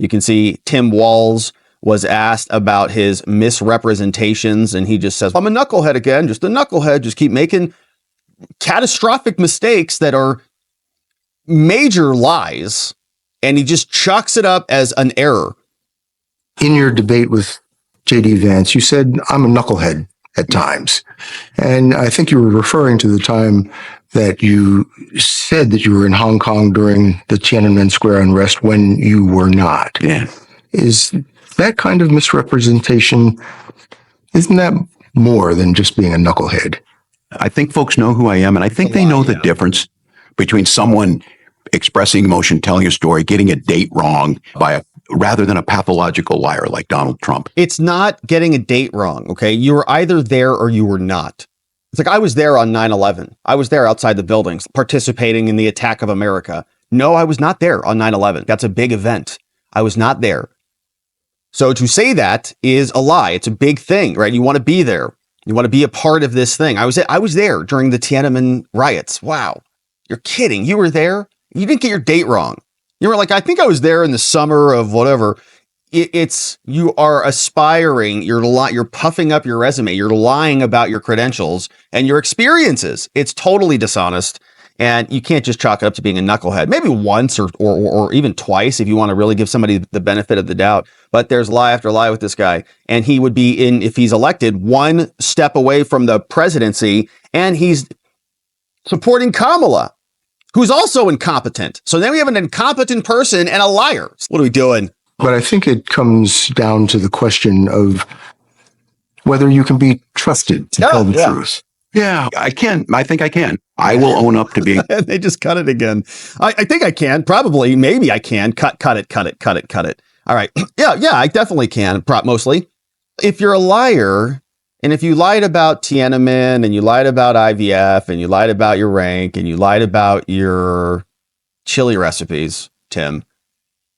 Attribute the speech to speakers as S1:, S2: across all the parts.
S1: You can see Tim Walz was asked about his misrepresentations, and he just says, I'm a knucklehead again, just a knucklehead, just keep making catastrophic mistakes that are major lies, and he just chalks it up as an error.
S2: In your debate with J.D. Vance, you said, I'm a knucklehead at times. And I think you were referring to the time that you said that you were in Hong Kong during the Tiananmen Square unrest when you were not.
S3: Yeah.
S2: Is that kind of misrepresentation, isn't that more than just being a knucklehead?
S3: I think folks know who I am, and I think they know the difference between someone expressing emotion, telling a story, getting a date wrong rather than a pathological liar like Donald Trump.
S1: It's not getting a date wrong, okay? You were either there or you were not. It's like I was there on 9/11. I was there outside the buildings participating in the attack of America. No, I was not there on 9/11. That's a big event. I was not there. So to say that is a lie. It's a big thing, right? You want to be there. You want to be a part of this thing. I was there during the Tiananmen riots. Wow. You're kidding. You were there? You didn't get your date wrong. You were like, I think I was there in the summer of whatever. You are aspiring. You're puffing up your resume. You're lying about your credentials and your experiences. It's totally dishonest. And you can't just chalk it up to being a knucklehead. Maybe once or even twice if you want to really give somebody the benefit of the doubt. But there's lie after lie with this guy. And he would be if he's elected, one step away from the presidency. And he's supporting Kamala, who's also incompetent. So then we have an incompetent person and a liar. What are we doing?
S2: But I think it comes down to the question of whether you can be trusted to tell the truth.
S3: Yeah, I can. I think I can. I will own up to being.
S1: They just cut it again. I think I can. Probably. Maybe I can. Cut it. All right. Yeah, I definitely can. Mostly. If you're a liar, and if you lied about Tiananmen, and you lied about IVF, and you lied about your rank, and you lied about your chili recipes, Tim,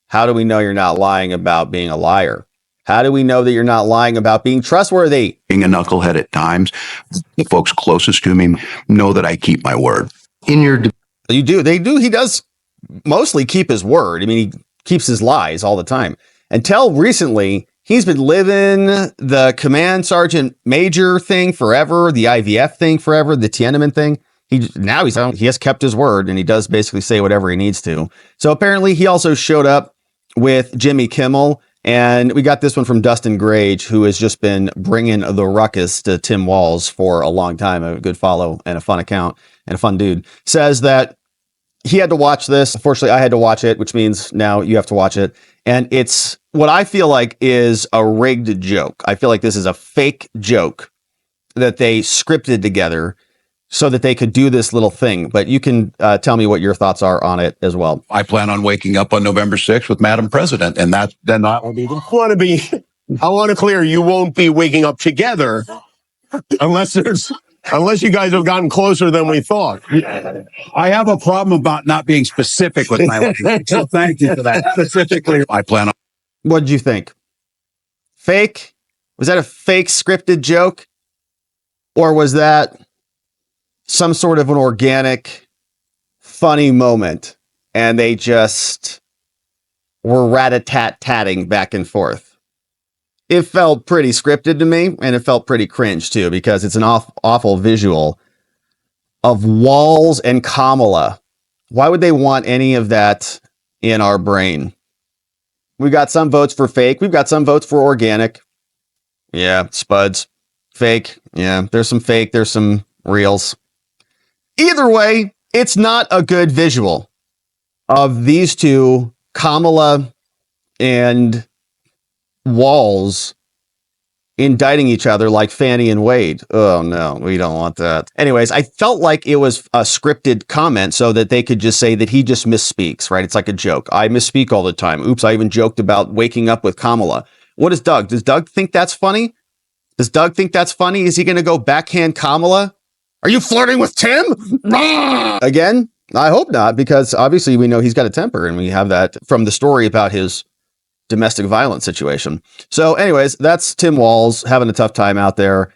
S1: how do we know you're not lying about being a liar? How do we know that you're not lying about being trustworthy?
S3: Being a knucklehead at times, the folks closest to me know that I keep my word.
S1: You do. They do. He does mostly keep his word. I mean, he keeps his lies all the time. Until recently, he's been living the command sergeant major thing forever, the IVF thing forever, the Tiananmen thing. He has kept his word, and he does basically say whatever he needs to. So apparently he also showed up with Jimmy Kimmel. And we got this one from Dustin Grage, who has just been bringing the ruckus to Tim Walz for a long time. A good follow and a fun account and a fun dude. Says that he had to watch this. Unfortunately, I had to watch it, which means now you have to watch it. And it's what I feel like is a rigged joke. I feel like this is a fake joke that they scripted together so that they could do this little thing. But you can tell me what your thoughts are on it as well.
S3: I plan on waking up on November 6th with Madam President, and that will be.
S4: I want to clear, you won't be waking up together unless you guys have gotten closer than we thought.
S3: I have a problem about not being specific with my life. So thank you for that. Specifically, I plan on.
S1: What did you think? Fake? Was that a fake scripted joke? Or was that some sort of an organic, funny moment, and they just were rat-a-tat-tatting back and forth? It felt pretty scripted to me, and it felt pretty cringe, too, because it's an awful visual of Walz and Kamala. Why would they want any of that in our brain? We got some votes for fake. We've got some votes for organic. Yeah, spuds. Fake. Yeah, there's some fake. There's some reals. Either way, it's not a good visual of these two, Kamala and Walz, indicting each other like Fannie and Wade. Oh no, we don't want that. Anyways, I felt like it was a scripted comment so that they could just say that he just misspeaks, right? It's like a joke. I misspeak all the time. Oops, I even joked about waking up with Kamala. What is Doug? Does Doug think that's funny? Is he going to go backhand Kamala? Are you flirting with Tim? Again? I hope not, because obviously we know he's got a temper, and we have that from the story about his domestic violence situation. So anyways, that's Tim Walz having a tough time out there.